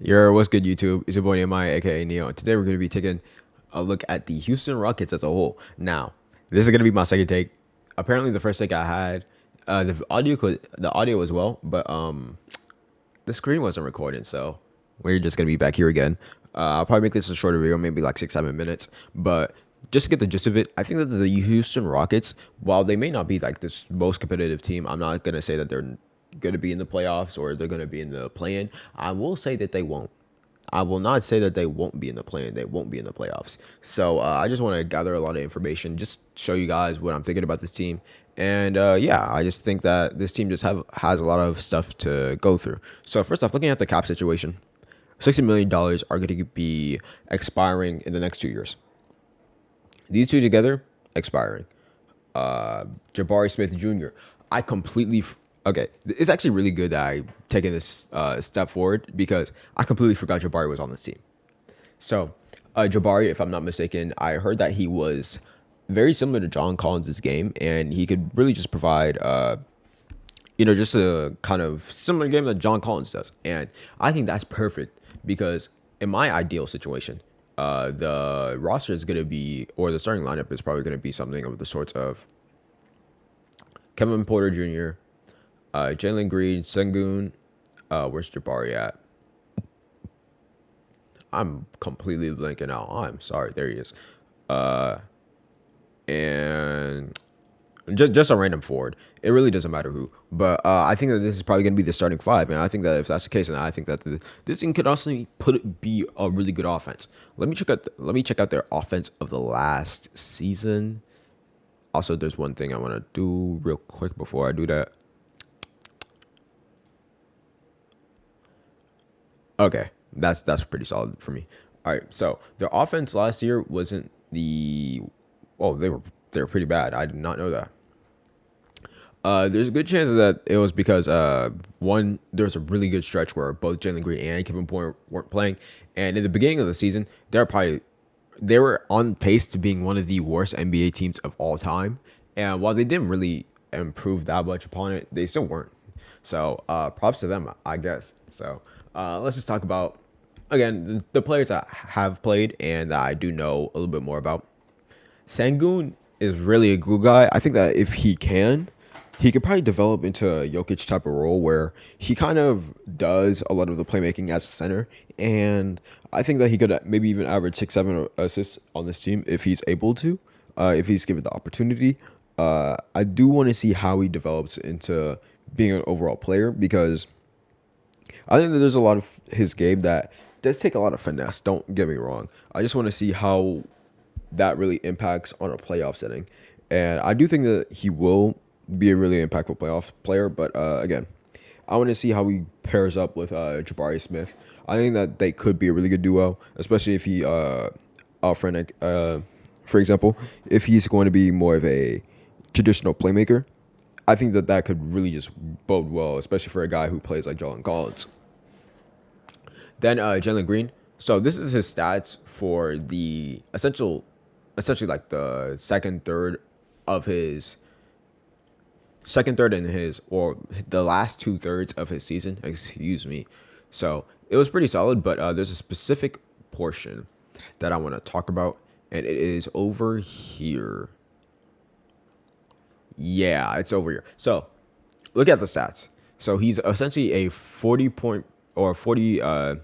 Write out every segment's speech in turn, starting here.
What's good, YouTube? It's your boy Nehemiah, aka Neo. And today we're going to be taking a look at the Houston Rockets as a whole. Now, this is going to be my second take. Apparently, the first take I had, the audio as well, but the screen wasn't recording, so we're just going to be back here again. I'll probably make this a shorter video, maybe like 6-7 minutes, but just to get the gist of it, I think that the Houston Rockets, while they may not be like this most competitive team, I'm not going to say that they're going to be in the playoffs or they're going to be in the play-in. I will say that they won't. I will not say that they won't be in the play-in. They won't be in the playoffs. So I just want to gather a lot of information, just show you guys what I'm thinking about this team. And yeah, I just think that this team just has a lot of stuff to go through. So first off, looking at the cap situation, $60 million are going to be expiring in the next 2 years. These two together, expiring. Jabari Smith Jr. I completely okay. It's actually really good that I taken this step forward because I completely forgot Jabari was on this team. So Jabari, if I'm not mistaken, I heard that he was very similar to John Collins' game, and he could really just provide just a kind of similar game that John Collins does. And I think that's perfect because in my ideal situation, the roster is going to be, or the starting lineup is probably going to be something of the sorts of Kevin Porter Jr., Jalen Green, Sengun. Where's Jabari at? I'm completely blanking out. I'm sorry. There he is. And just a random forward. It really doesn't matter who. But I think that this is probably going to be the starting five. And I think that if that's the case, and I think that this thing could also be a really good offense. Let me check out their offense of the last season. Also, there's one thing I want to do real quick before I do that. Okay, that's pretty solid for me. All right, so their offense last year wasn't the they were pretty bad. I did not know that. There's a good chance that it was because one, there was a really good stretch where both Jalen Green and Kevin Porter weren't playing, and in the beginning of the season, they were on pace to being one of the worst NBA teams of all time. And while they didn't really improve that much upon it, they still weren't. So props to them, I guess. So let's just talk about again the players I have played and that I do know a little bit more about. Sangoon is really a glue guy. I think that if he could probably develop into a Jokic type of role where he kind of does a lot of the playmaking as a center. And I think that he could maybe even average 6-7 assists on this team if he's able to, if he's given the opportunity. I do want to see how he develops into being an overall player because I think that there's a lot of his game that does take a lot of finesse. Don't get me wrong. I just want to see how that really impacts on a playoff setting. And I do think that he will be a really impactful playoff player. But again, I want to see how he pairs up with Jabari Smith. I think that they could be a really good duo, especially if he, Alfred, for example, if he's going to be more of a traditional playmaker. I think that that could really just bode well, especially for a guy who plays like John Collins. Then Jalen Green. So this is his stats for the essentially like the second third in his, or the last 2/3 of his season. Excuse me. So it was pretty solid, but there's a specific portion that I want to talk about, and it is over here. Yeah, it's over here. So look at the stats. So he's essentially a 40 point or 40%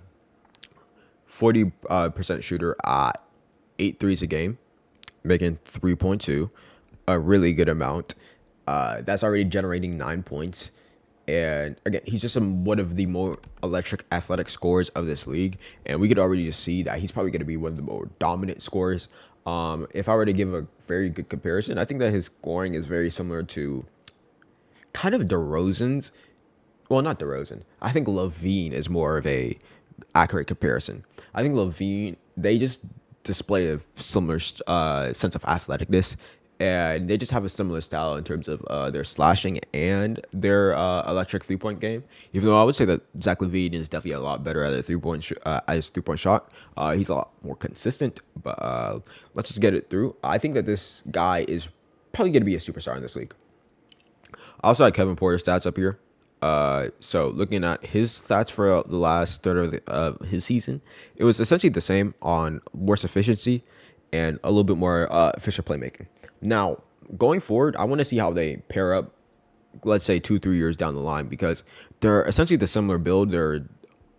shooter at 8 threes a game, making 3.2, a really good amount. That's already generating 9 points. And again, he's just one of the more electric athletic scorers of this league. And we could already just see that he's probably going to be one of the more dominant scorers. If I were to give a very good comparison, I think that his scoring is very similar to kind of DeRozan's. Well, not DeRozan. I think LaVine is more of a accurate comparison. I think LaVine, they just display a similar sense of athleticness, and they just have a similar style in terms of their slashing and their electric 3 point game. Even though I would say that Zach LaVine is definitely a lot better at a 3 point at his 3 point shot. He's a lot more consistent. But let's just get it through. I think that this guy is probably going to be a superstar in this league. I also had Kevin Porter stats up here. So looking at his stats for the last third of his season, it was essentially the same on worse efficiency and a little bit more efficient playmaking. Now, going forward, I want to see how they pair up, let's say 2, 3 years down the line, because they're essentially the similar build. They're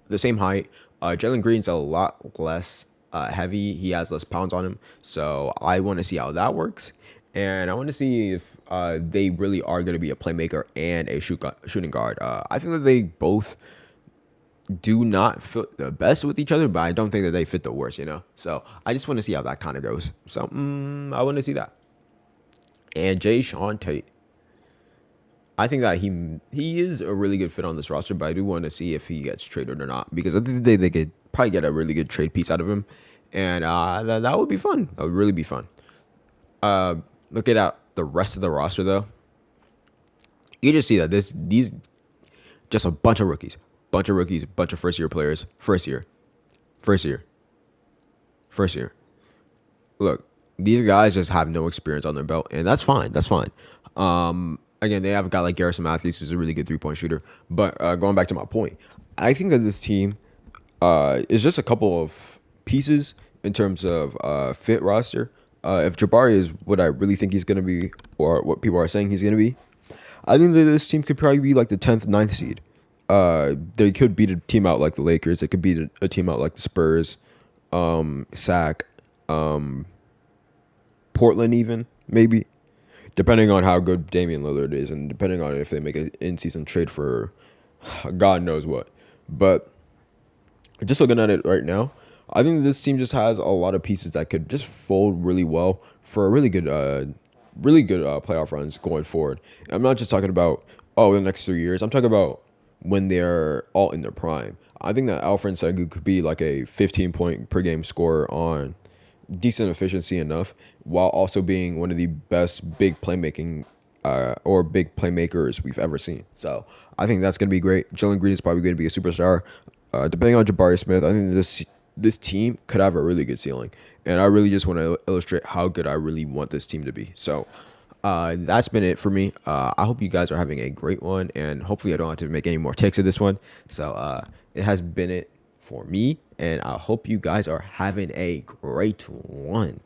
the same height. Jalen Green's a lot less heavy. He has less pounds on him. So I want to see how that works. And I want to see if they really are going to be a playmaker and a shooting guard. I think that they both do not fit the best with each other, but I don't think that they fit the worst, you know? So I just want to see how that kind of goes. So I want to see that. And Jay Sean Tate, I think that he is a really good fit on this roster, but I do want to see if he gets traded or not, because at the end of the day, they could probably get a really good trade piece out of him, and that would be fun. That would really be fun. Looking at the rest of the roster, though, you just see that these just a bunch of rookies, bunch of first year players, first year, first year. Look, these guys just have no experience on their belt, and that's fine. That's fine. Again, they have a guy like Garrison Matthews, who's a really good 3-point shooter. But going back to my point, I think that this team is just a couple of pieces in terms of fit roster. If Jabari is what I really think he's going to be, or what people are saying he's going to be, I think that this team could probably be like the 10th, ninth seed. They could beat a team out like the Lakers. They could beat a team out like the Spurs, SAC, Portland even, maybe. Depending on how good Damian Lillard is, and depending on if they make an in-season trade for God knows what. But just looking at it right now, I think this team just has a lot of pieces that could just fold really well for a really good playoff runs going forward. I'm not just talking about the next 3 years. I'm talking about when they're all in their prime. I think that Alfred Sengun could be like a 15-point per game scorer on decent efficiency enough, while also being one of the best big playmakers we've ever seen. So I think that's going to be great. Jalen Green is probably going to be a superstar. Depending on Jabari Smith, I think this team could have a really good ceiling. And I really just want to illustrate how good I really want this team to be. So that's been it for me. I hope you guys are having a great one, and hopefully I don't have to make any more takes of this one. So it has been it for me, and I hope you guys are having a great one.